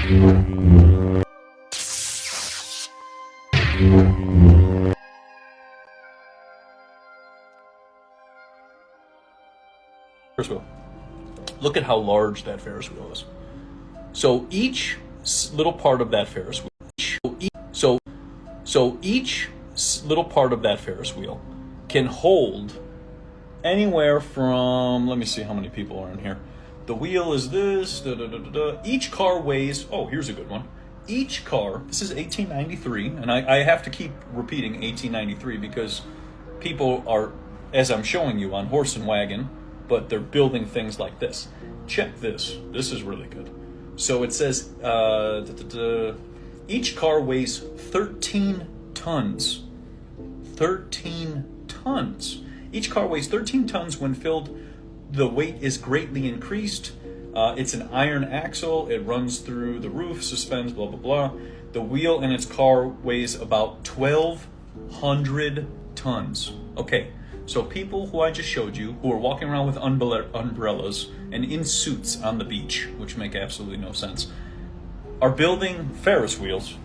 Ferris wheel. Look at how large that Ferris wheel is. So each little part of that Ferris wheel, so each little part of that Ferris wheel can hold anywhere from, let me see how many people are in here. The wheel is this, da, da, da, da, da. Each car weighs, oh, here's a good one. Each car, this is 1893, and I have to keep repeating 1893 because people are, as I'm showing you, on horse and wagon, but they're building things like this. Check this. This is really good. So it says each car weighs 13 tons. 13 tons. Each car weighs 13 tons when filled. The weight is greatly increased. It's an iron axle. It runs through the roof, suspends, blah, blah, blah. The wheel in its car weighs about 1,200 tons. Okay. So people who I just showed you, who are walking around with umbrellas and in suits on the beach, which make absolutely no sense, are building Ferris wheels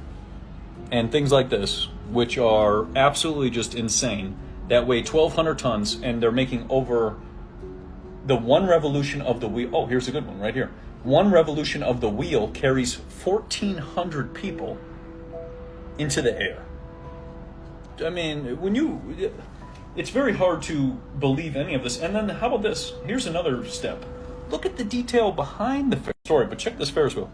and things like this, which are absolutely just insane, that weigh 1,200 tons, and they're making over the one revolution of the wheel. Oh, here's a good one right here. One revolution of the wheel carries 1,400 people into the air. I mean, it's very hard to believe any of this. And then how about this? Here's another step. Look at the detail behind the story, but check this Ferris wheel.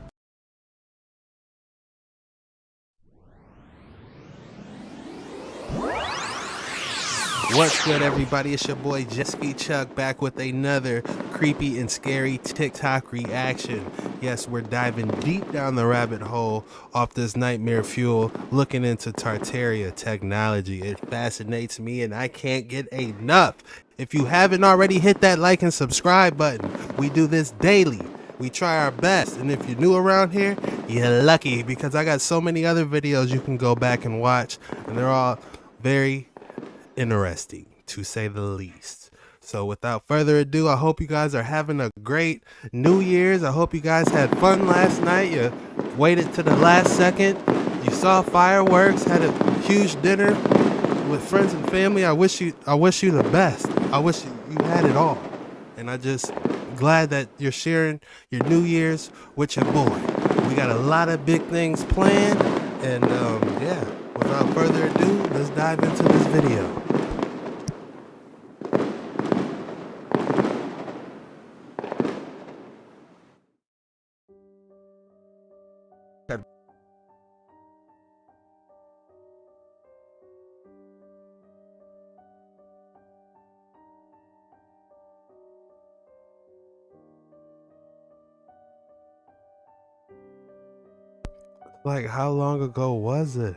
What's good, everybody? It's your boy Jesky Chuck back with another creepy and scary TikTok reaction. Yes, we're diving deep down the rabbit hole off this nightmare fuel, looking into Tartaria technology. It fascinates me and I can't get enough. If you haven't already, hit that like and subscribe button. We do this daily. We try our best, and if you're new around here, you're lucky because I got so many other videos you can go back and watch, and they're all very interesting, to say the least. So without further ado, I hope you guys are having a great New Year's. I hope you guys had fun last night. You waited to the last second. You saw fireworks, had a huge dinner with friends and family. I wish you the best. I wish you had it all. And I just glad that you're sharing your New Year's with your boy. We got a lot of big things planned, and yeah, without further ado, let's dive into this video. Like, how long ago was this?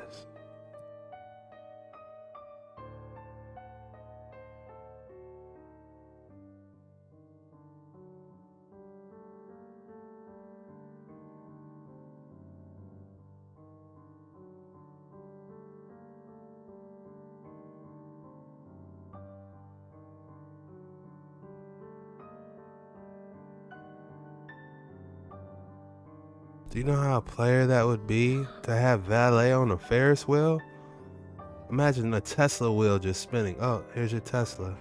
Do you know how a player that would be to have valet on a Ferris wheel? Imagine a Tesla wheel just spinning. Oh, here's your Tesla.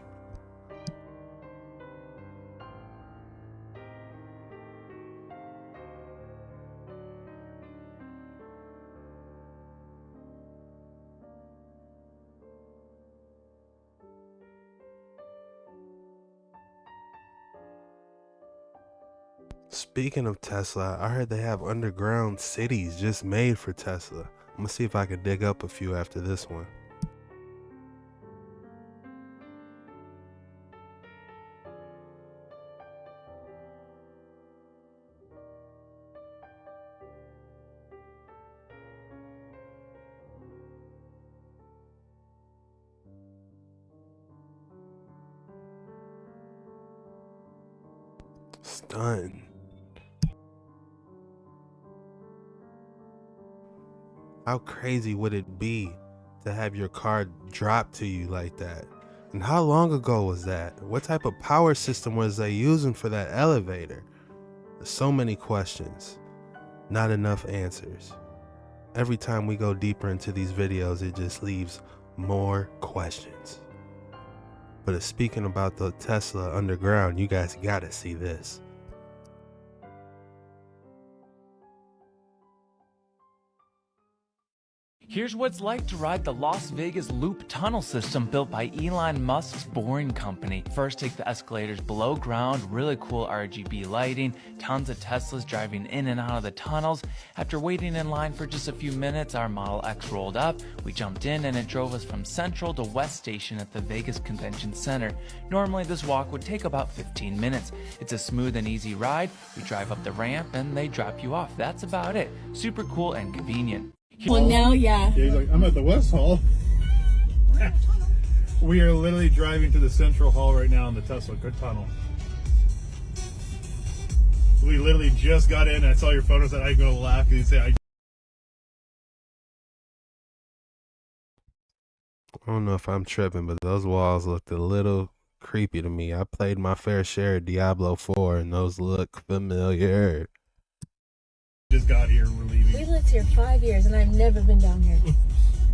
Speaking of Tesla, I heard they have underground cities just made for Tesla. I'm gonna see if I can dig up a few after this one. Stunned. How crazy would it be to have your car drop to you like that? And how long ago was that? What type of power system was they using for that elevator? There's so many questions. Not enough answers. Every time we go deeper into these videos, it just leaves more questions. But speaking about the Tesla underground, you guys gotta see this. Here's what it's like to ride the Las Vegas Loop tunnel system built by Elon Musk's Boring Company. First, take the escalators below ground, really cool RGB lighting, tons of Teslas driving in and out of the tunnels. After waiting in line for just a few minutes, our Model X rolled up. We jumped in and it drove us from Central to West Station at the Vegas Convention Center. Normally, this walk would take about 15 minutes. It's a smooth and easy ride. We drive up the ramp and they drop you off. That's about it. Super cool and convenient. Well, now, yeah. Yeah, he's like, I'm at the West Hall. We are literally driving to the Central Hall right now in the Tesla tunnel. We literally just got in. I saw your photos that I'm going to laugh because you say, I don't know if I'm tripping, but those walls looked a little creepy to me. I played my fair share of Diablo 4 and those look familiar. just got here. We're leaving. We lived here 5 years and I've never been down here.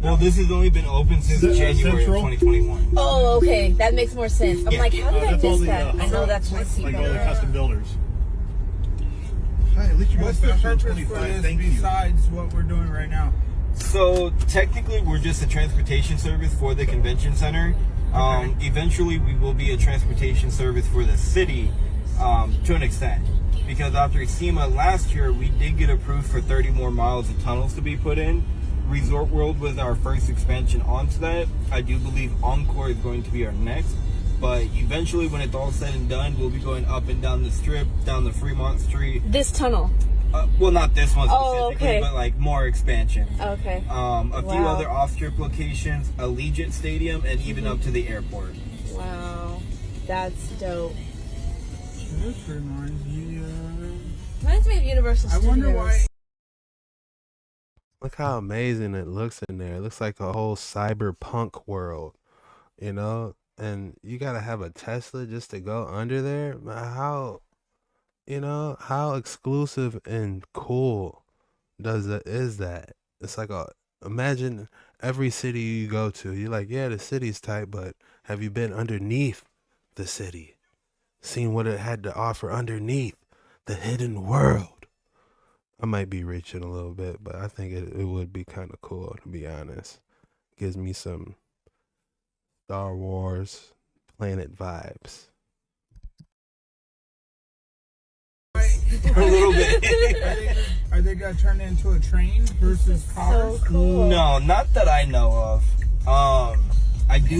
Well, this has only been open since January of 2021. Oh, okay. That makes more sense. I'm like, how did I That's all miss the, that? I know that's my like seat. all the custom builders. Hi, at least you're What's the faster than purpose for 25. this Thank you. besides what we're doing right now? So technically, we're just a transportation service for the convention center. Eventually, we will be a transportation service for the city to an extent. Because after SEMA last year, we did get approved for 30 more miles of tunnels to be put in. Resort World was our first expansion onto that. I do believe Encore is going to be our next. But eventually, when it's all said and done, we'll be going up and down the strip, down the Fremont Street. This tunnel. Well, not this one specifically, Oh, okay. but like more expansion. Okay. A few Wow. other off-strip locations, Allegiant Stadium, and even up to the airport. Wow. That's dope. This reminds me Reminds me of Universal I Studios. wonder why. Look how amazing it looks in there. It looks like a whole cyberpunk world, you know? And you gotta have a Tesla just to go under there? How, you know, how exclusive and cool is that? It's like imagine every city you go to, you're like, yeah, the city's tight, but have you been underneath the city? Seen what it had to offer underneath the hidden world? I might be reaching a little bit, but I think it would be kind of cool, to be honest. Gives me some Star Wars planet vibes. A little bit. Are they gonna turn it into a train versus cars? So cool. No, not that I know of. I do.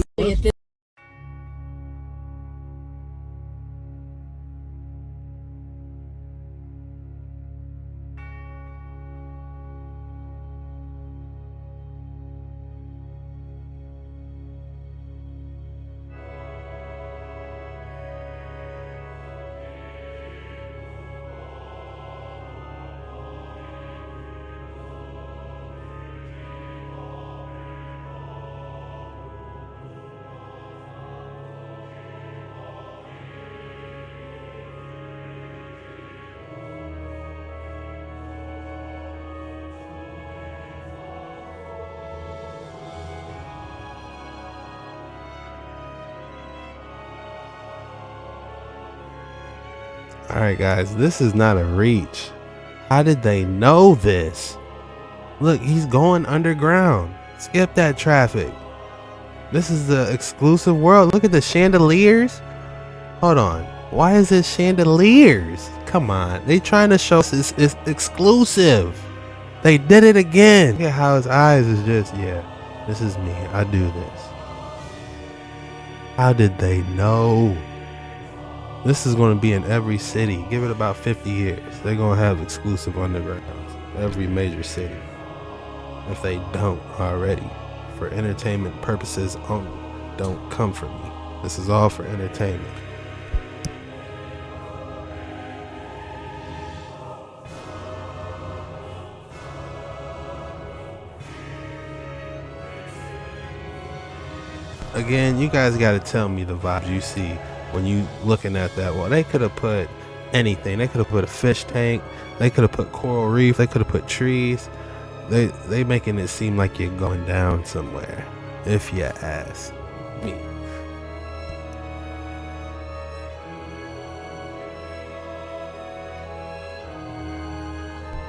All right, guys, this is not a reach. How did they know this? Look, he's going underground. Skip that traffic. This is the exclusive world. Look at the chandeliers. Hold on. Why is it chandeliers? Come on. They trying to show us it's exclusive. They did it again. Look at how his eyes is just, yeah, this is me. I do this. How did they know? This is going to be in every city. Give it about 50 years. They're going to have exclusive undergrounds. Every major city. If they don't already. For entertainment purposes only. Don't come for me. This is all for entertainment. Again, you guys got to tell me the vibes you see when you looking at that wall. They could have put anything. They could have put a fish tank. They could have put coral reef. They could have put trees. They making it seem like you're going down somewhere, if you ask me.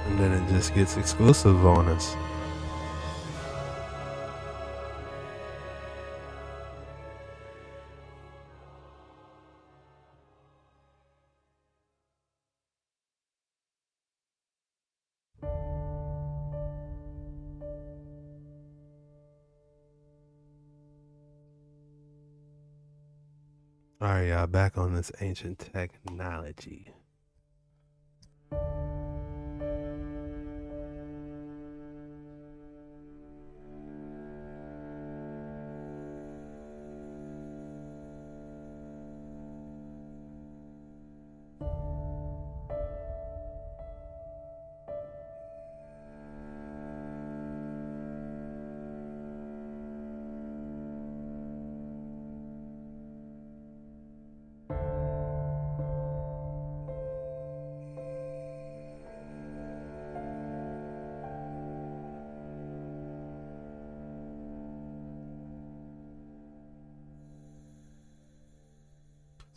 And then it just gets exclusive on us. Alright, y'all, back on this ancient technology.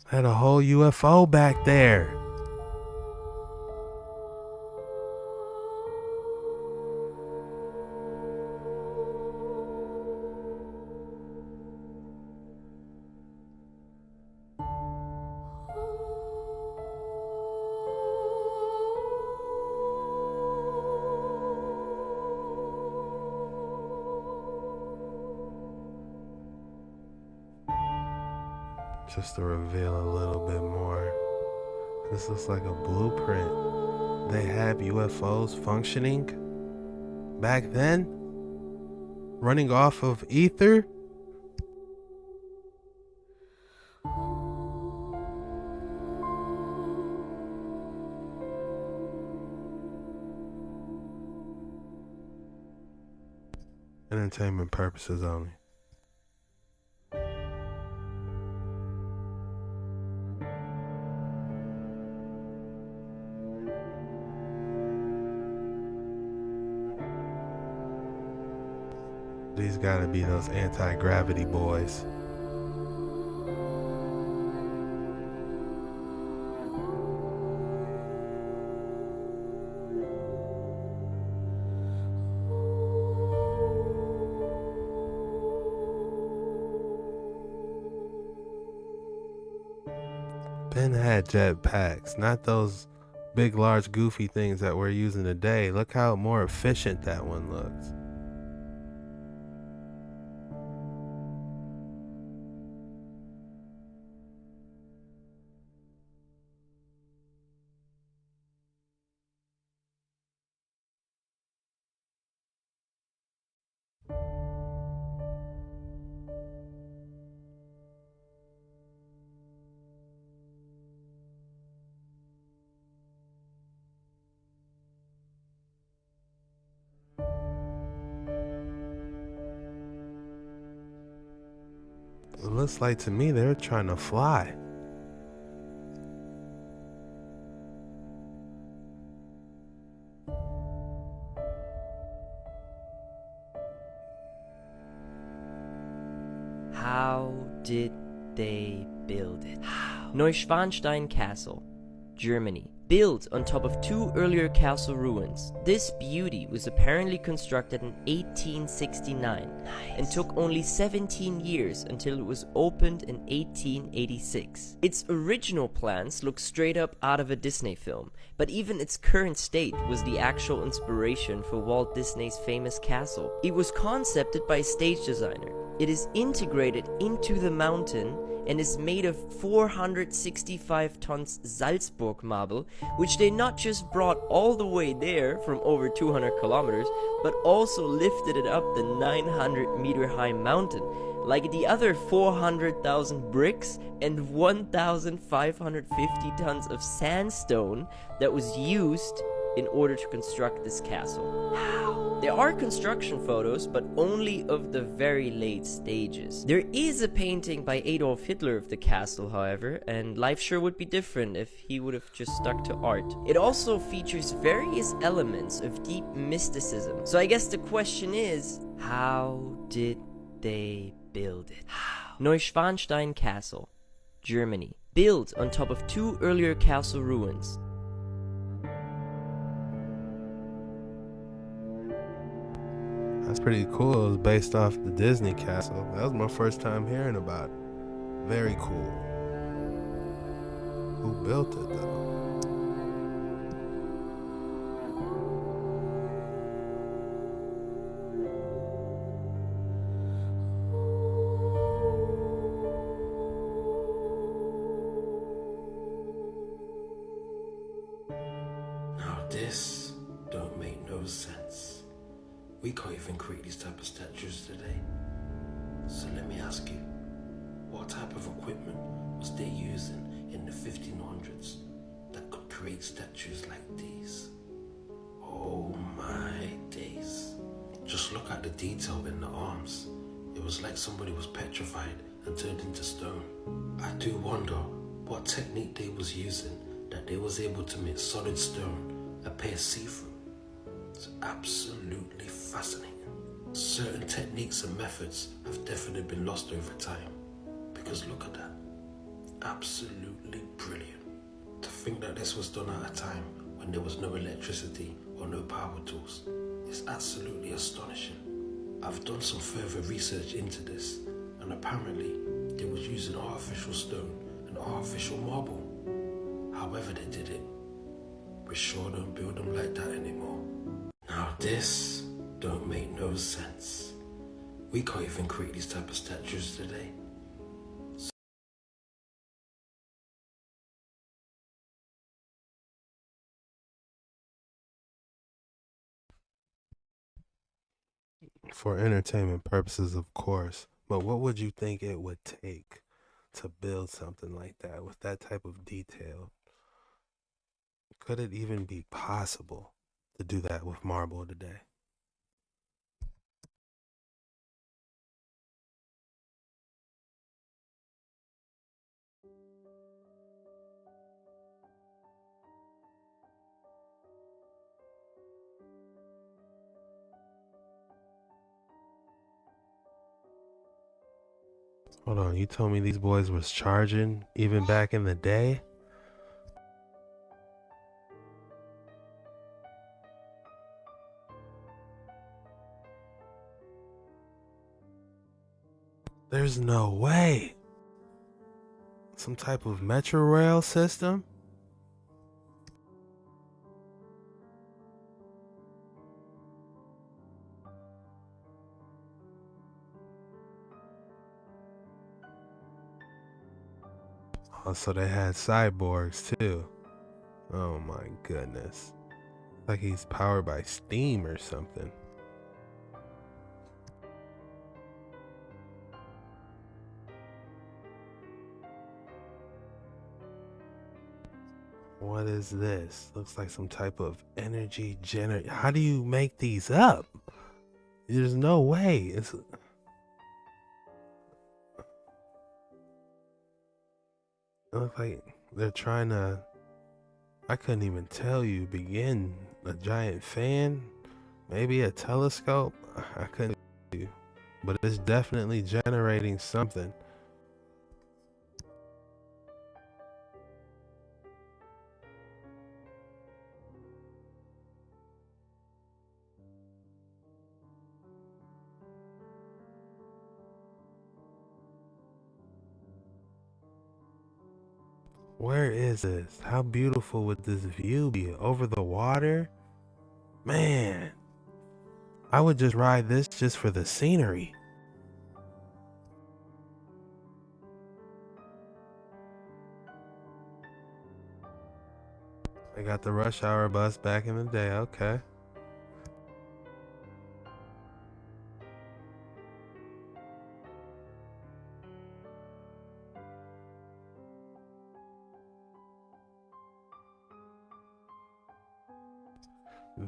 Had a whole UFO back there. Just to reveal a little bit more, this looks like a blueprint. They have UFOs functioning back then, running off of ether. Entertainment purposes only. These gotta be those anti-gravity boys. Ben had jetpacks, not those big, large, goofy things that we're using today. Look how more efficient that one looks. It looks like to me they're trying to fly. How did they build it? Neuschwanstein Castle, Germany. Built on top of two earlier castle ruins, this beauty was apparently constructed in 1869 and took only 17 years until it was opened in 1886. Its original plans look straight up out of a Disney film, but even its current state was the actual inspiration for Walt Disney's famous castle. It was concepted by a stage designer. It is integrated into the mountain and is made of 465 tons Salzburg marble, which they not just brought all the way there from over 200 kilometers, but also lifted it up the 900-meter high mountain, like the other 400,000 bricks and 1,550 tons of sandstone that was used in order to construct this castle. How? There are construction photos, but only of the very late stages. There is a painting by Adolf Hitler of the castle, however, and life sure would be different if he would have just stuck to art. It also features various elements of deep mysticism. So I guess the question is, how did they build it? How? Neuschwanstein Castle, Germany. Built on top of two earlier castle ruins. That's pretty cool. It was based off the Disney castle. That was my first time hearing about it. Very cool. Who built it though? Now this don't make no sense. We can't even create these type of statues today. So let me ask you, what type of equipment was they using in the 1500s that could create statues like these? Oh my days. Just look at the detail in the arms. It was like somebody was petrified and turned into stone. I do wonder what technique they was using that they was able to make solid stone appear see-through. It's absolutely fascinating. Certain techniques and methods have definitely been lost over time. Because look at that. Absolutely brilliant. To think that this was done at a time when there was no electricity or no power tools is absolutely astonishing. I've done some further research into this, and apparently they was using artificial stone and artificial marble. However they did it, we sure don't build them like that anymore. Now this don't make no sense. We can't even create these type of statues today. For entertainment purposes, of course. But what would you think it would take to build something like that with that type of detail? Could it even be possible to do that with marble today? Hold on, you told me these boys was charging even back in the day? There's no way. Some type of metro rail system? Oh, so they had cyborgs too. Oh my goodness. Like he's powered by steam or something. What is this? Looks like some type of energy generator. How do you make these up? There's no way. It looks like they're trying to, I couldn't even tell you, begin a giant fan, maybe a telescope. I couldn't tell you, but it's definitely generating something. Where is this? How beautiful would this view be? Over the water? Man, I would just ride this just for the scenery. I got the rush hour bus back in the day, okay.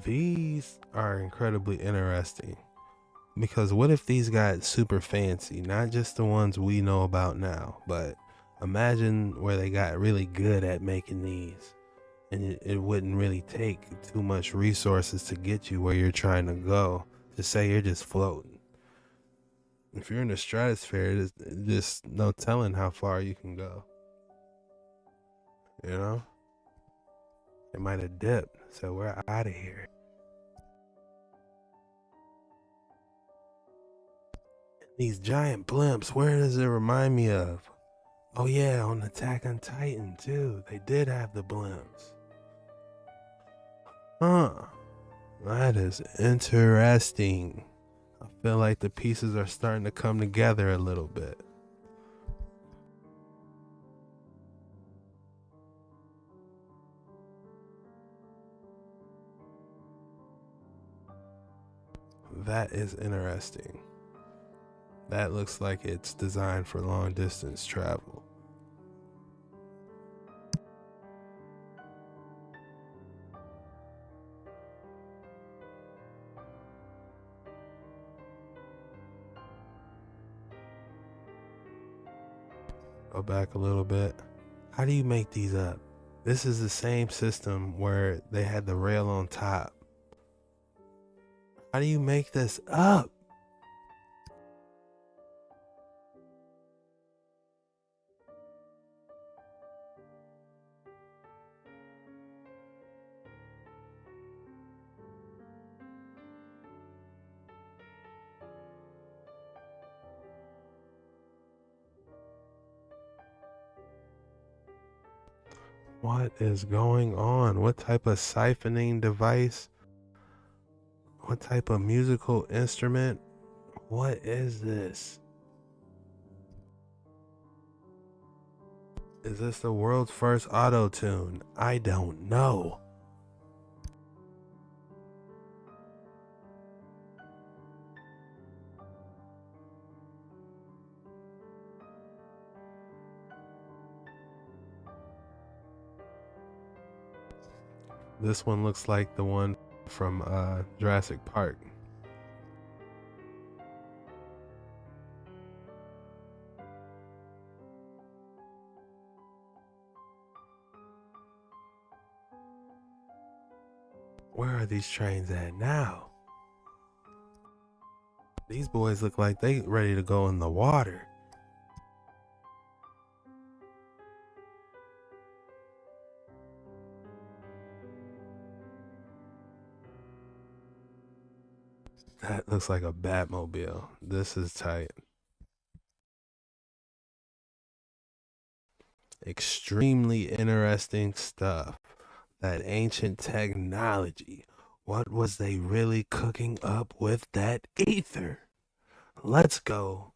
These are incredibly interesting, because what if these got super fancy, not just the ones we know about now, but imagine where they got really good at making these, and it wouldn't really take too much resources to get you where you're trying to go. To say you're just floating. If you're in the stratosphere, there's just no telling how far you can go. You know? It might have dipped, so we're out of here. These giant blimps, where does it remind me of? Oh yeah, on Attack on Titan too. They did have the blimps. Huh. That is interesting. I feel like the pieces are starting to come together a little bit. That is interesting. That looks like it's designed for long distance travel. Go back a little bit. How do you make these up? This is the same system where they had the rail on top. How do you make this up? What is going on? What type of siphoning device? What type of musical instrument? What is this? Is this the world's first auto-tune? I don't know. This one looks like the one from Jurassic Park. Where are these trains at now? These boys look like they ready to go in the water. That looks like a Batmobile. This is tight. Extremely interesting stuff. That ancient technology. What was they really cooking up with that ether? Let's go.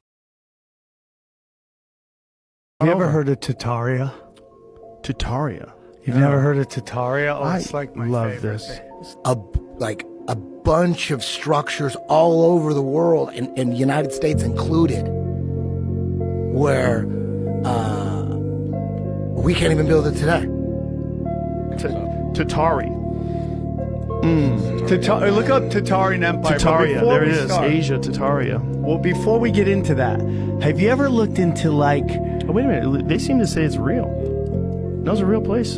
Have you ever heard of Tataria? Tataria? You've never heard of Tataria? Oh, it's like my love favorite. this. A bunch of structures all over the world, and the United States included, where we can't even build it today. Tatari. Look up Tatarian Empire. Tataria, there it is. Asia, Tataria. Well, before we get into that, have you ever looked into like... Oh, wait a minute. They seem to say it's real. That was a real place.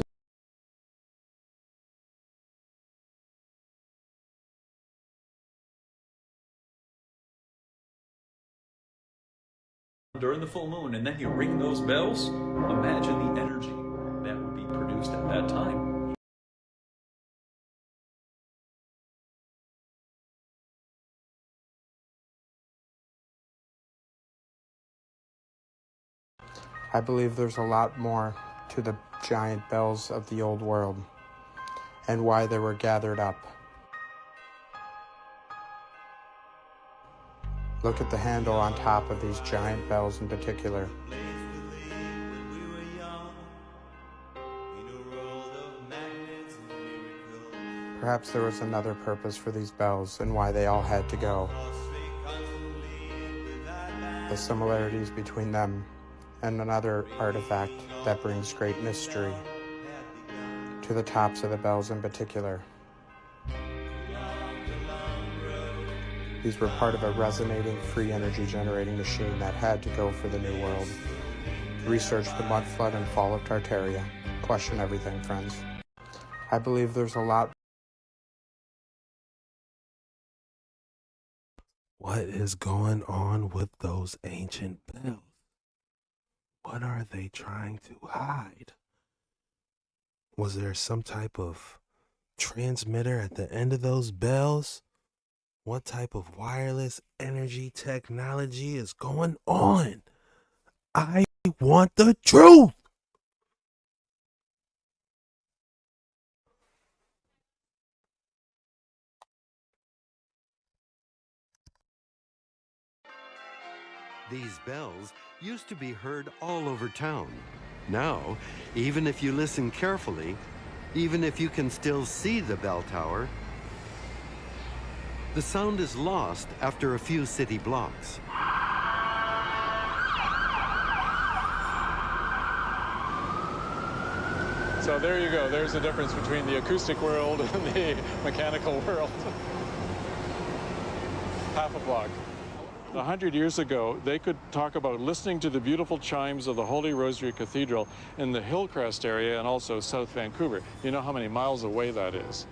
During the full moon, and then you ring those bells. Imagine the energy that would be produced at that time. I believe there's a lot more to the giant bells of the old world and why they were gathered up. Look at the handle on top of these giant bells in particular. Perhaps there was another purpose for these bells and why they all had to go. The similarities between them and another artifact that brings great mystery to the tops of the bells in particular. These were part of a resonating free energy generating machine that had to go for the new world. Research the mud flood and fall of Tartaria. Question everything, friends. I believe there's a lot. What is going on with those ancient bells? What are they trying to hide? Was there some type of transmitter at the end of those bells? What type of wireless energy technology is going on? I want the truth. These bells used to be heard all over town. Now, even if you listen carefully, even if you can still see the bell tower, the sound is lost after a few city blocks. So there you go. There's the difference between the acoustic world and the mechanical world. Half a block. 100 years ago, they could talk about listening to the beautiful chimes of the Holy Rosary Cathedral in the Hillcrest area and also South Vancouver. You know how many miles away that is?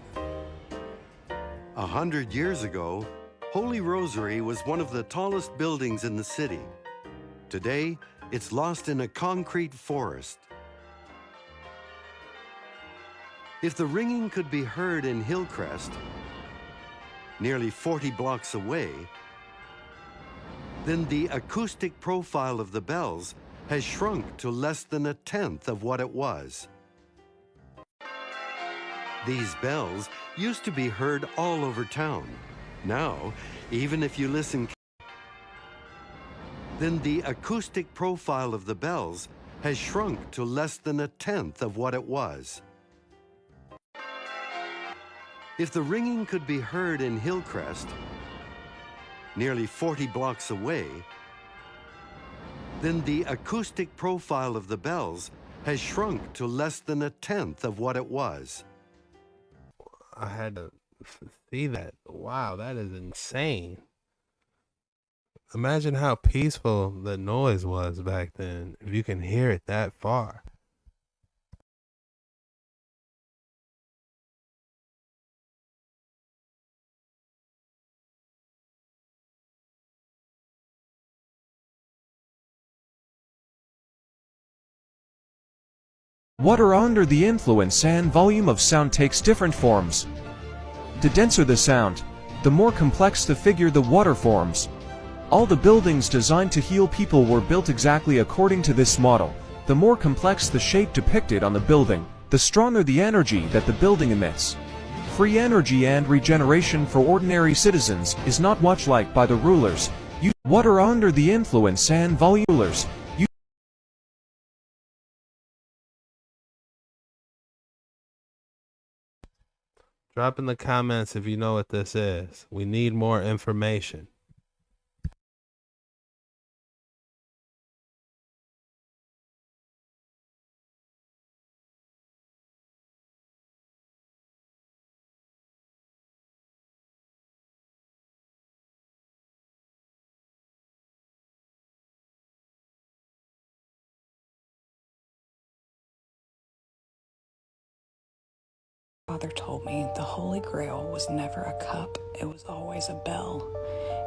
100 years ago, Holy Rosary was one of the tallest buildings in the city. Today, it's lost in a concrete forest. If the ringing could be heard in Hillcrest, nearly 40 blocks away, then the acoustic profile of the bells has shrunk to less than a tenth of what it was. These bells used to be heard all over town. Now, even if you listen, then the acoustic profile of the bells has shrunk to less than a tenth of what it was. If the ringing could be heard in Hillcrest, nearly 40 blocks away, then the acoustic profile of the bells has shrunk to less than a tenth of what it was. I had to see that. Wow, that is insane. Imagine how peaceful the noise was back then, if you can hear it that far. Water under the influence and volume of sound takes different forms. The denser the sound, the more complex the figure the water forms. All the buildings designed to heal people were built exactly according to this model. The more complex the shape depicted on the building, the stronger the energy that the building emits. Free energy and regeneration for ordinary citizens is not much liked by the rulers. Water under the influence and volume rulers. Drop in the comments if you know what this is. We need more information. Father told me the Holy Grail was never a cup, it was always a bell,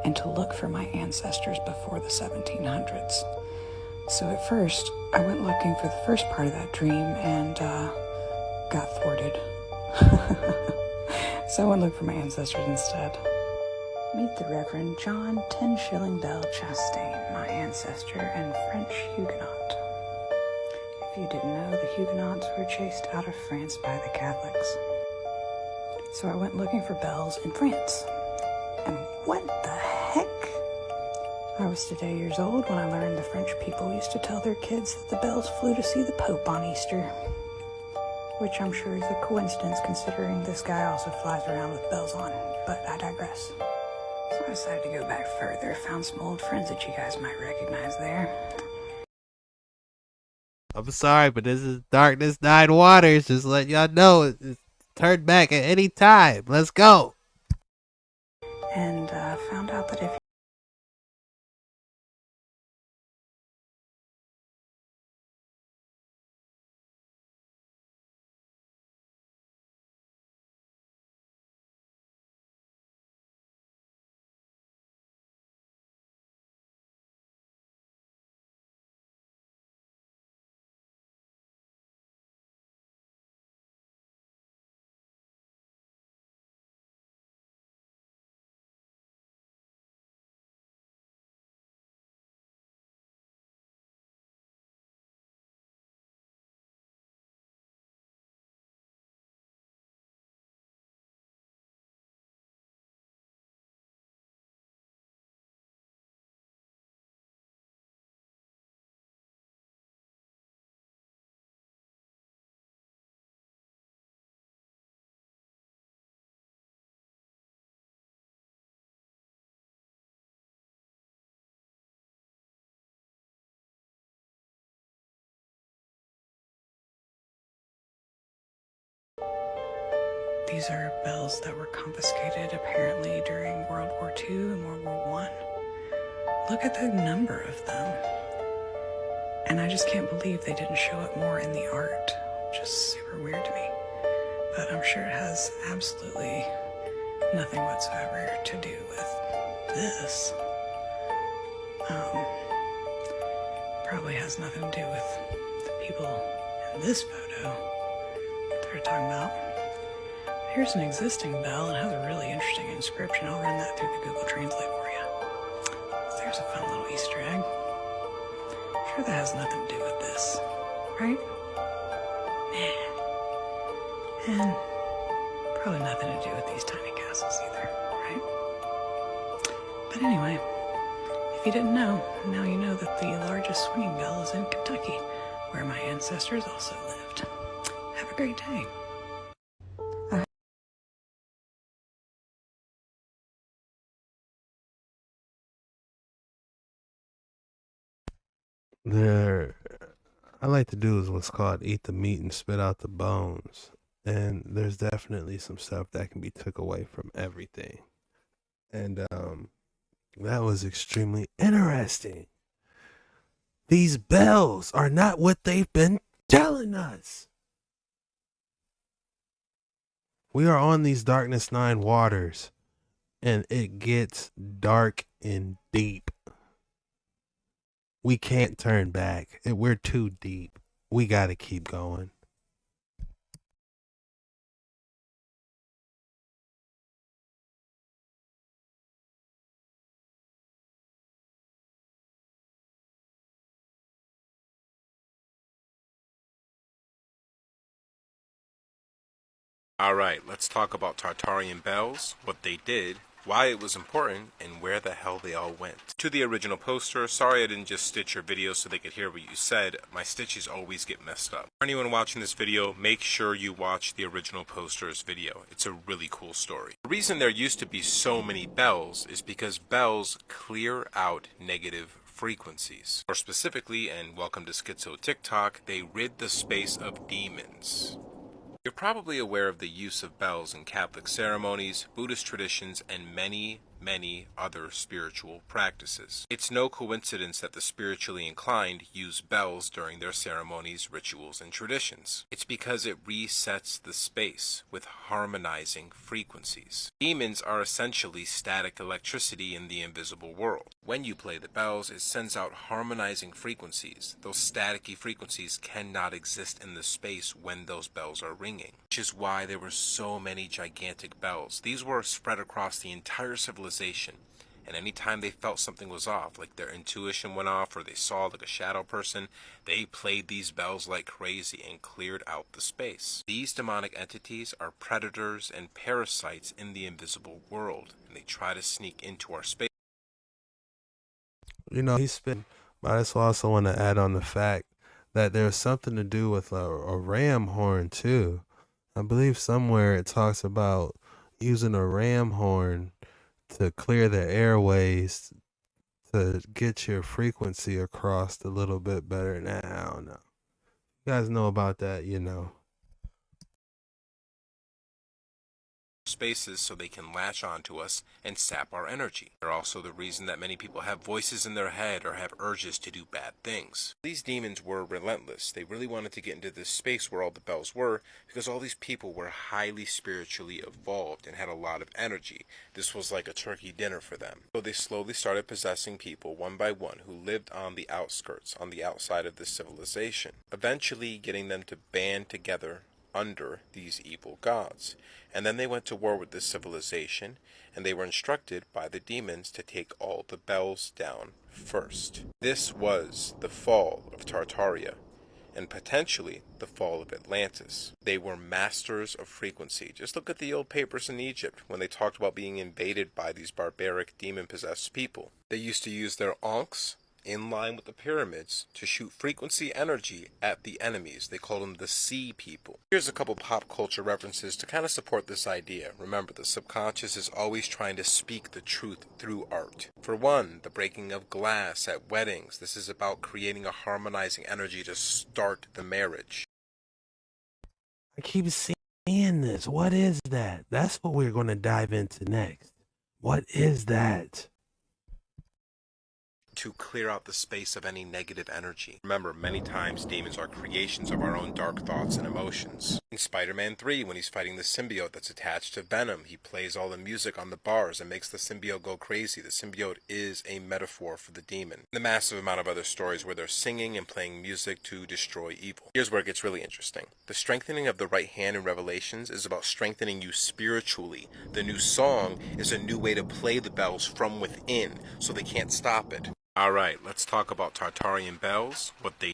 and to look for my ancestors before the 1700s. So at first, I went looking for the first part of that dream and got thwarted. So I went looking for my ancestors instead. Meet the Reverend John 10 Shilling Bell Chastain, my ancestor and French Huguenot. If you didn't know, the Huguenots were chased out of France by the Catholics. So I went looking for bells in France. And what the heck? I was today years old when I learned the French people used to tell their kids that the bells flew to see the Pope on Easter. Which I'm sure is a coincidence considering this guy also flies around with bells on. But I digress. So I decided to go back further, found some old friends that you guys might recognize there. I'm sorry, but this is Darkness Nine Waters. Just let y'all know it's turned back at any time. Let's go. and found out that if these are bells that were confiscated apparently during World War II and World War I. Look at the number of them. And I just can't believe they didn't show it more in the art. Just super weird to me. But I'm sure it has absolutely nothing whatsoever to do with this. Probably has nothing to do with the people in this photo that they're talking about. Here's an existing bell and it has a really interesting inscription. I'll run that through the Google Translate for you. There's a fun little Easter egg. I'm sure that has nothing to do with this, right? Nah. And probably nothing to do with these tiny castles either, right? But anyway, if you didn't know, now you know that the largest swinging bell is in Kentucky, where my ancestors also lived. Have a great day. I like to do is what's called eat the meat and spit out the bones. And there's definitely some stuff that can be took away from everything. And that was extremely interesting. These bells are not what they've been telling us. We are on these Darkness 9 waters, and it gets dark and deep. We can't turn back. We're too deep. We gotta keep going. Alright, let's talk about Tartarian bells, what they did, why it was important, and where the hell they all went. To the original poster, sorry I didn't just stitch your video so they could hear what you said. My stitches always get messed up. For anyone watching this video, make sure you watch the original poster's video. It's a really cool story. The reason there used to be so many bells is because bells clear out negative frequencies. More specifically, and welcome to Schizo TikTok, they rid the space of demons. You're probably aware of the use of bells in Catholic ceremonies, Buddhist traditions, and many other spiritual practices. It's no coincidence that the spiritually inclined use bells during their ceremonies, rituals, and traditions. It's because it resets the space with harmonizing frequencies. Demons are essentially static electricity in the invisible world. When you play the bells, it sends out harmonizing frequencies. Those staticky frequencies cannot exist in the space when those bells are ringing, which is why there were so many gigantic bells. These were spread across the entire civilization, and anytime they felt something was off, like their intuition went off or they saw like a shadow person, they played these bells like crazy and cleared out the space. These demonic entities are predators and parasites in the invisible world, and they try to sneak into our space. You know, he's spitting, but I just also want to add on the fact that there's something to do with a ram horn too. I believe somewhere it talks about using a ram horn to clear the airways to get your frequency across a little bit better. Now, I don't know. You guys know about that, you know. spaces so they can latch onto us and sap our energy. They're also the reason that many people have voices in their head or have urges to do bad things. These demons were relentless. They really wanted to get into this space where all the bells were because all these people were highly spiritually evolved and had a lot of energy. This was like a turkey dinner for them. So they slowly started possessing people one by one who lived on the outskirts, on the outside of this civilization, eventually getting them to band together under these evil gods. And then they went to war with this civilization, and they were instructed by the demons to take all the bells down first. This was the fall of Tartaria, and potentially the fall of Atlantis. They were masters of frequency. Just look at the old papers in Egypt when they talked about being invaded by these barbaric demon-possessed people. They used to use their ankhs in line with the pyramids to shoot frequency energy at the enemies. They called them the sea people. Here's a couple pop culture references to kind of support this idea. Remember, the subconscious is always trying to speak the truth through art. For one, the breaking of glass at weddings. This is about creating a harmonizing energy to start the marriage. I keep seeing this. What is that? That's what we're going to dive into next. What is that? To clear out the space of any negative energy. Remember, many times demons are creations of our own dark thoughts and emotions. In Spider-Man 3, when he's fighting the symbiote that's attached to Venom, he plays all the music on the bars and makes the symbiote go crazy. The symbiote is a metaphor for the demon. The massive amount of other stories where they're singing and playing music to destroy evil. Here's where it gets really interesting. The strengthening of the right hand in Revelations is about strengthening you spiritually. The new song is a new way to play the bells from within, so they can't stop it. Alright, let's talk about Tartarian bells, what they...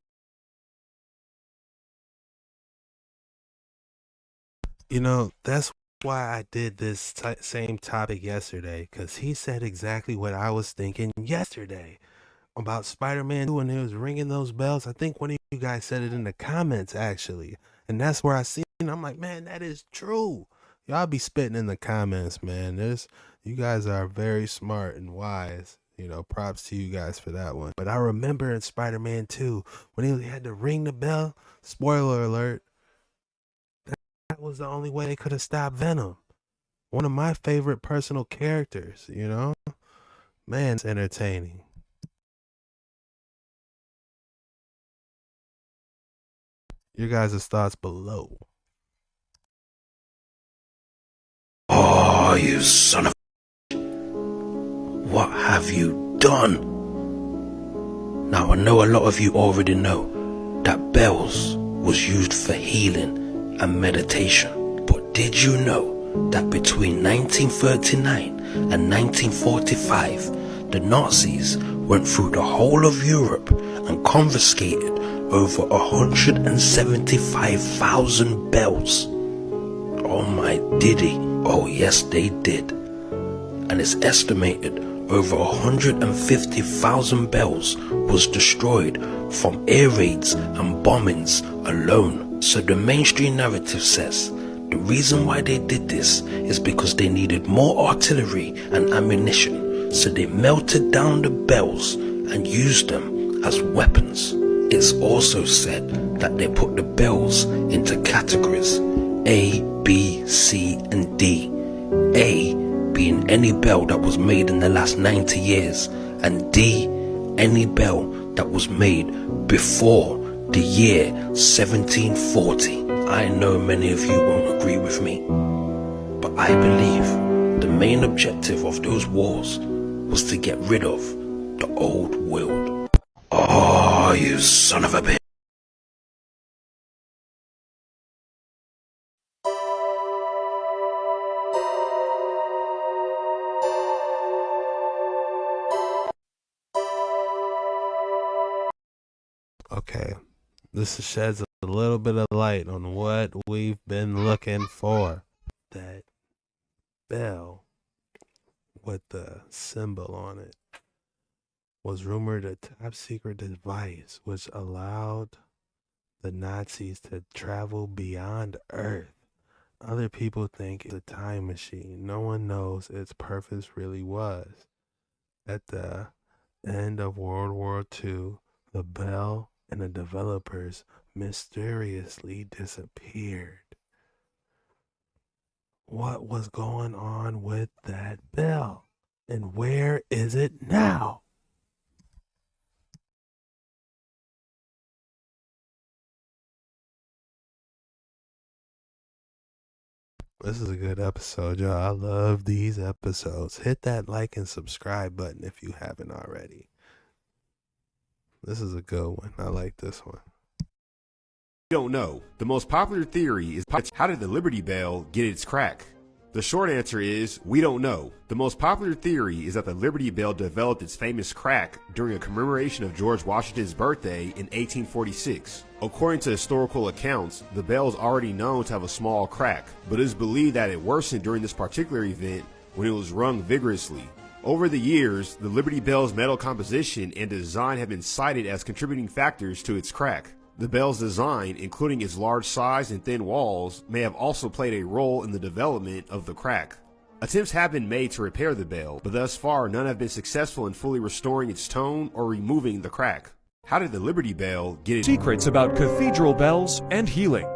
You know, that's why I did this same topic yesterday, because he said exactly what I was thinking yesterday about Spider-Man 2 when he was ringing those bells. I think one of you guys said it in the comments, actually. And that's where I seen it. I'm like, man, that is true. Y'all be spitting in the comments, man. You guys are very smart and wise. You know, props to you guys for that one. But I remember in Spider-Man 2, when he had to ring the bell, spoiler alert, that was the only way they could have stopped Venom. One of my favorite personal characters, you know? Man, it's entertaining. Your guys' thoughts below. Oh, you son of a... What have you done? Now, I know a lot of you already know that bells was used for healing and meditation. But did you know that between 1939 and 1945, the Nazis went through the whole of Europe and confiscated over 175,000 bells? Oh my diddy. Oh yes, they did. And it's estimated over 150,000 bells was destroyed from air raids and bombings alone. So the mainstream narrative says the reason why they did this is because they needed more artillery and ammunition, so they melted down the bells and used them as weapons. It's also said that they put the bells into categories A, B, C and D. A being any bell that was made in the last 90 years, and D, any bell that was made before the year 1740. I know many of you won't agree with me, but I believe the main objective of those wars was to get rid of the old world. Oh, you son of a bitch. Okay, this sheds a little bit of light on what we've been looking for. That bell with the symbol on it was rumored a top secret device which allowed the Nazis to travel beyond Earth. Other people think it's a time machine. No one knows its purpose really was. At the end of World War II, the bell and the developers mysteriously disappeared. what was going on with that bell? And where is it now? This is a good episode, y'all. I love these episodes. Hit that like and subscribe button if you haven't already. This is a good one. I like this one. Don't know. The most popular theory is, how did the Liberty Bell get its crack? The short answer is, we don't know. The most popular theory is that the Liberty Bell developed its famous crack during a commemoration of George Washington's birthday in 1846. According to historical accounts, the bell is already known to have a small crack, but it is believed that it worsened during this particular event when it was rung vigorously. Over the years, the Liberty Bell's metal composition and design have been cited as contributing factors to its crack. The bell's design, including its large size and thin walls, may have also played a role in the development of the crack. Attempts have been made to repair the bell, but thus far none have been successful in fully restoring its tone or removing the crack. How did the Liberty Bell get its Secrets about cathedral bells and healing.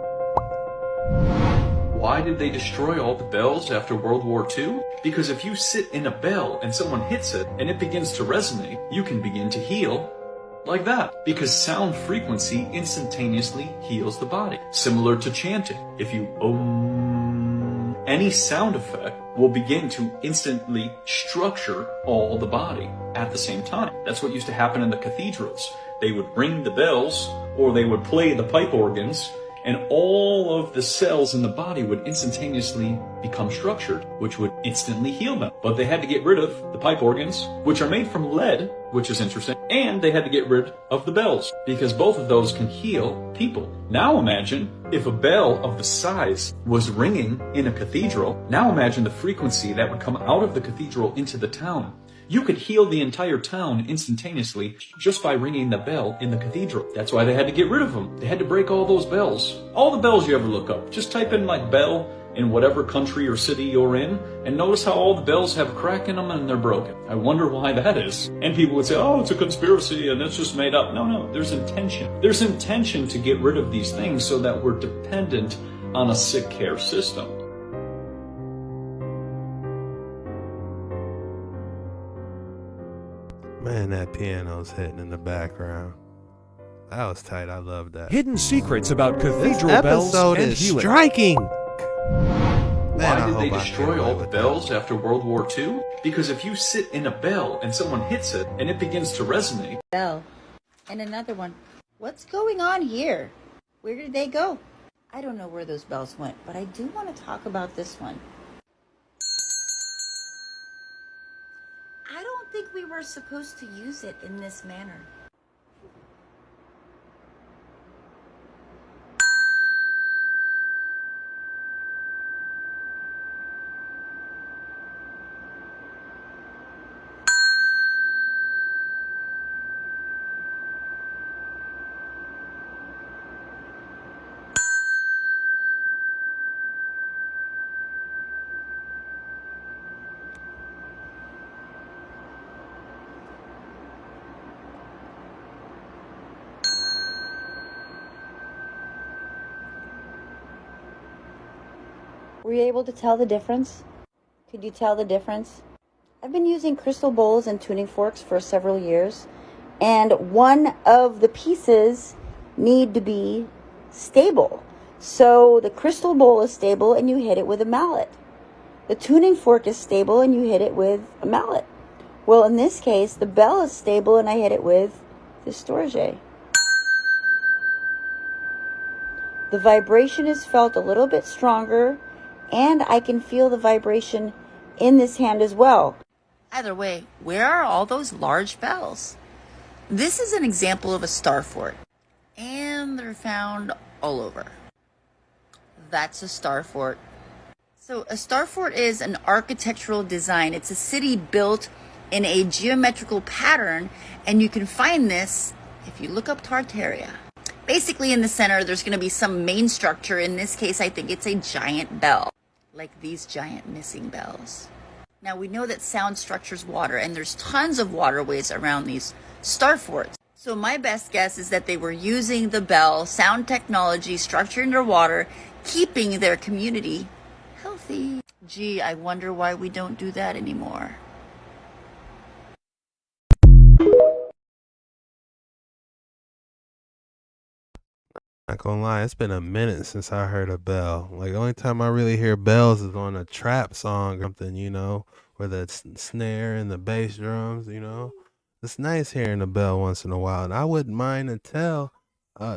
Why did they destroy all the bells after World War II? Because if you sit in a bell and someone hits it and it begins to resonate, you can begin to heal like that. Because sound frequency instantaneously heals the body. Similar to chanting. If you any sound effect will begin to instantly structure all the body at the same time. That's what used to happen in the cathedrals. They would ring the bells or they would play the pipe organs, and all of the cells in the body would instantaneously become structured, which would instantly heal them. But they had to get rid of the pipe organs, which are made from lead, which is interesting, and they had to get rid of the bells, because both of those can heal people. Now imagine if a bell of the size was ringing in a cathedral. Now imagine the frequency that would come out of the cathedral into the town. You could heal the entire town instantaneously just by ringing the bell in the cathedral. That's why they had to get rid of them. They had to break all those bells. All the bells you ever look up. Just type in like bell in whatever country or city you're in, and notice how all the bells have a crack in them and they're broken. I wonder why that is. And people would say, oh, it's a conspiracy and it's just made up. No, there's intention. There's intention to get rid of these things so that we're dependent on a sick care system. Man, that piano's hitting in the background. That was tight. I love that. Hidden secrets about cathedral this bells episode and is healing. Striking. Why did they destroy all the bells after World War II? Because if you sit in a bell and someone hits it and it begins to resonate. Bell. And another one. What's going on here? Where did they go? I don't know where those bells went, but I do want to talk about this one. I don't think we were supposed to use it in this manner. Were you able to tell the difference? Could you tell the difference? I've been using crystal bowls and tuning forks for several years, and one of the pieces need to be stable. So the crystal bowl is stable and you hit it with a mallet. The tuning fork is stable and you hit it with a mallet. Well, in this case, the bell is stable and I hit it with the Storge. The vibration is felt a little bit stronger, and I can feel the vibration in this hand as well. Either way, where are all those large bells? This is an example of a star fort, and they're found all over. That's a star fort. So a star fort is an architectural design. It's a city built in a geometrical pattern, and you can find this if you look up Tartaria. Basically in the center, there's going to be some main structure. In this case, I think it's a giant bell, like these giant missing bells. Now we know that sound structures water, and there's tons of waterways around these star forts. So my best guess is that they were using the bell sound technology structured underwater, keeping their community healthy. Gee, I wonder why we don't do that anymore. Not gonna lie, it's been a minute since I heard a bell. Like, the only time I really hear bells is on a trap song or something, you know, where the snare and the bass drums, you know. It's nice hearing a bell once in a while, and I wouldn't mind until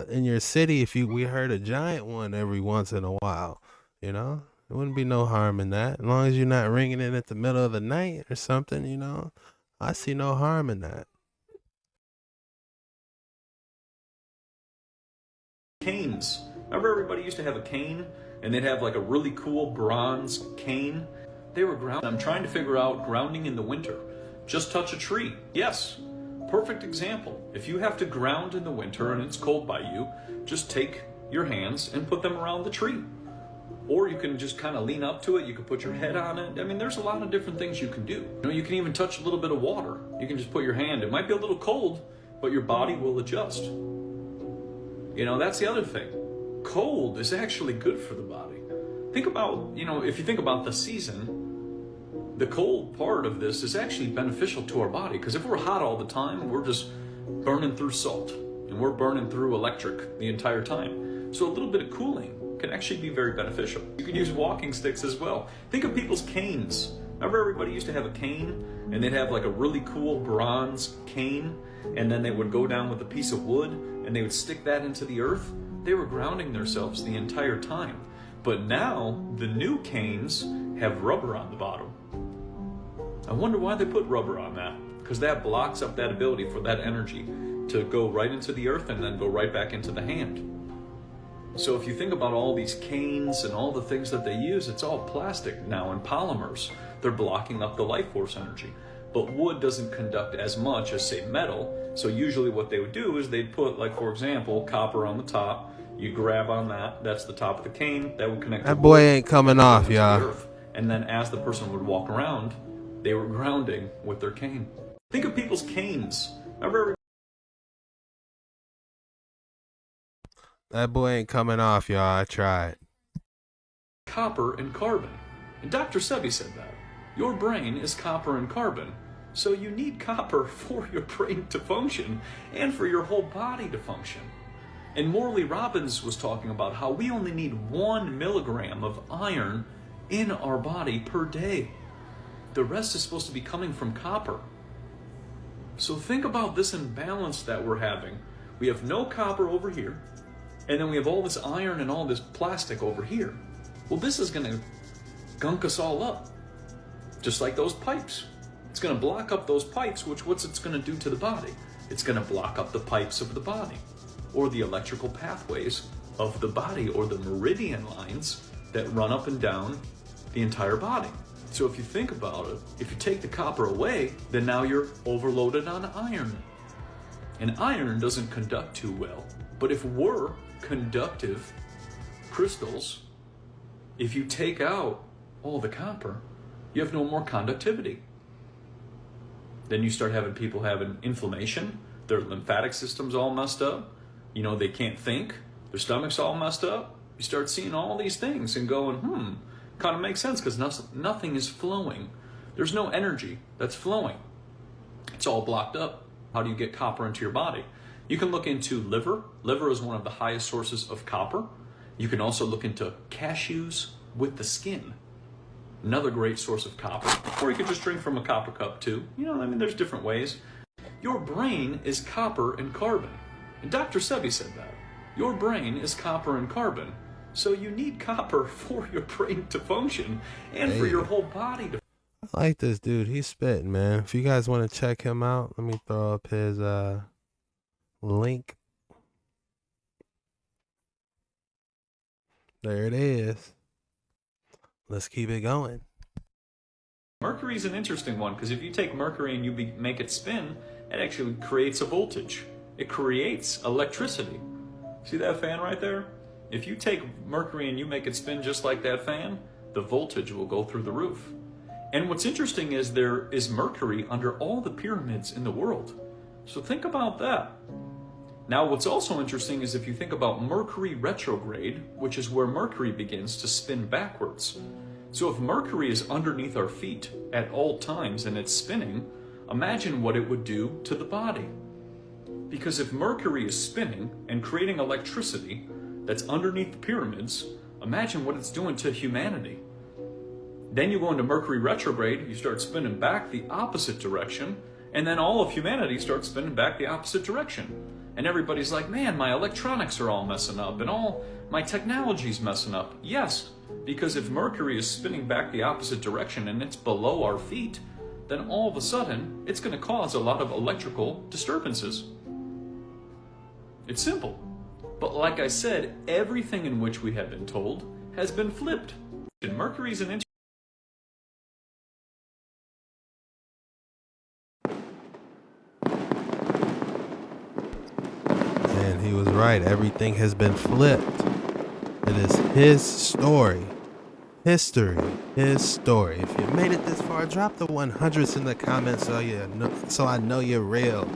in your city if we heard a giant one every once in a while, you know. There wouldn't be no harm in that, as long as you're not ringing it at the middle of the night or something, you know. I see no harm in that. Canes. Remember everybody used to have a cane and they'd have like a really cool bronze cane? They were grounded. I'm trying to figure out grounding in the winter. Just touch a tree. Yes. Perfect example. If you have to ground in the winter and it's cold by you, just take your hands and put them around the tree. Or you can just kind of lean up to it. You can put your head on it. I mean, there's a lot of different things you can do. You know, you can even touch a little bit of water. You can just put your hand. It might be a little cold, but your body will adjust. You know, that's the other thing. Cold is actually good for the body. Think about, you know, if you think about the season, the cold part of this is actually beneficial to our body, because if we're hot all the time, we're just burning through salt and we're burning through electric the entire time. So a little bit of cooling can actually be very beneficial. You can use walking sticks as well. Think of people's canes. Remember everybody used to have a cane and they'd have like a really cool bronze cane, and then they would go down with a piece of wood and they would stick that into the earth. They were grounding themselves the entire time. But now the new canes have rubber on the bottom. I wonder why they put rubber on that, because that blocks up that ability for that energy to go right into the earth and then go right back into the hand. So if you think about all these canes and all the things that they use, it's all plastic now and polymers. They're blocking up the life force energy. But wood doesn't conduct as much as, say, metal. So usually what they would do is they'd put, like, for example, copper on the top. You grab on that. That's the top of the cane. That would connect to That boy wood, ain't coming off, y'all. and then as the person would walk around, they were grounding with their cane. Think of people's canes. Remember That boy ain't coming off, y'all. I tried. copper and carbon. And Dr. Sebi said that. Your brain is copper and carbon. So you need copper for your brain to function and for your whole body to function. And Morley Robbins was talking about how we only need 1 milligram of iron in our body per day. The rest is supposed to be coming from copper. So think about this imbalance that we're having. We have no copper over here, and then we have all this iron and all this plastic over here. Well, this is going to gunk us all up, just like those pipes. It's going to block up those pipes, which what's it's going to do to the body? It's going to block up the pipes of the body, or the electrical pathways of the body, or the meridian lines that run up and down the entire body. So if you think about it, if you take the copper away, then now you're overloaded on iron. And iron doesn't conduct too well. But if we're conductive crystals, if you take out all the copper, you have no more conductivity. Then you start having people having inflammation, their lymphatic system's all messed up, you know, they can't think, their stomach's all messed up. You start seeing all these things and going, kind of makes sense, because nothing is flowing. There's no energy that's flowing. It's all blocked up. How do you get copper into your body? You can look into liver. Liver is one of the highest sources of copper. You can also look into cashews with the skin. Another great source of copper. Or you could just drink from a copper cup too. You know, I mean, there's different ways. Your brain is copper and carbon. And Dr. Sebi said that. Your brain is copper and carbon. So you need copper for your brain to function and for your whole body to. I like this dude. He's spitting, man. If you guys want to check him out, let me throw up his link. There it is. Let's keep it going. Mercury is an interesting one, because if you take mercury and you make it spin, it actually creates a voltage. It creates electricity. See that fan right there? If you take mercury and you make it spin just like that fan, the voltage will go through the roof. And what's interesting is there is mercury under all the pyramids in the world. So think about that. Now, what's also interesting is if you think about Mercury retrograde, which is where Mercury begins to spin backwards. So if Mercury is underneath our feet at all times and it's spinning, imagine what it would do to the body. Because if Mercury is spinning and creating electricity that's underneath the pyramids, imagine what it's doing to humanity. Then you go into Mercury retrograde, you start spinning back the opposite direction, and then all of humanity starts spinning back the opposite direction. And everybody's like, man, my electronics are all messing up and all my technology's messing up. Yes, because if Mercury is spinning back the opposite direction and it's below our feet, then all of a sudden it's going to cause a lot of electrical disturbances. It's simple. But like I said, everything in which we have been told has been flipped. And Mercury's an inch. And he was right. Everything has been flipped. It is his story. History, his story. If you made it this far, drop the 100s in the comments so I know you're real.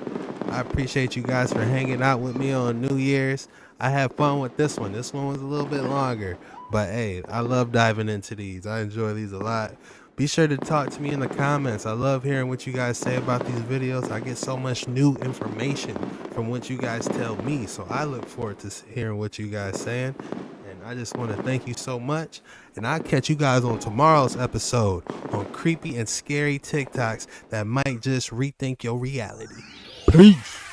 I appreciate you guys for hanging out with me on New Year's. I had fun with this one. This one was a little bit longer, but hey, I love diving into these. I enjoy these a lot. Be sure to talk to me in the comments. I love hearing what you guys say about these videos. I get so much new information from what you guys tell me, so I look forward to hearing what you guys saying. I just want to thank you so much, and I'll catch you guys on tomorrow's episode on creepy and scary TikToks that might just rethink your reality. Peace.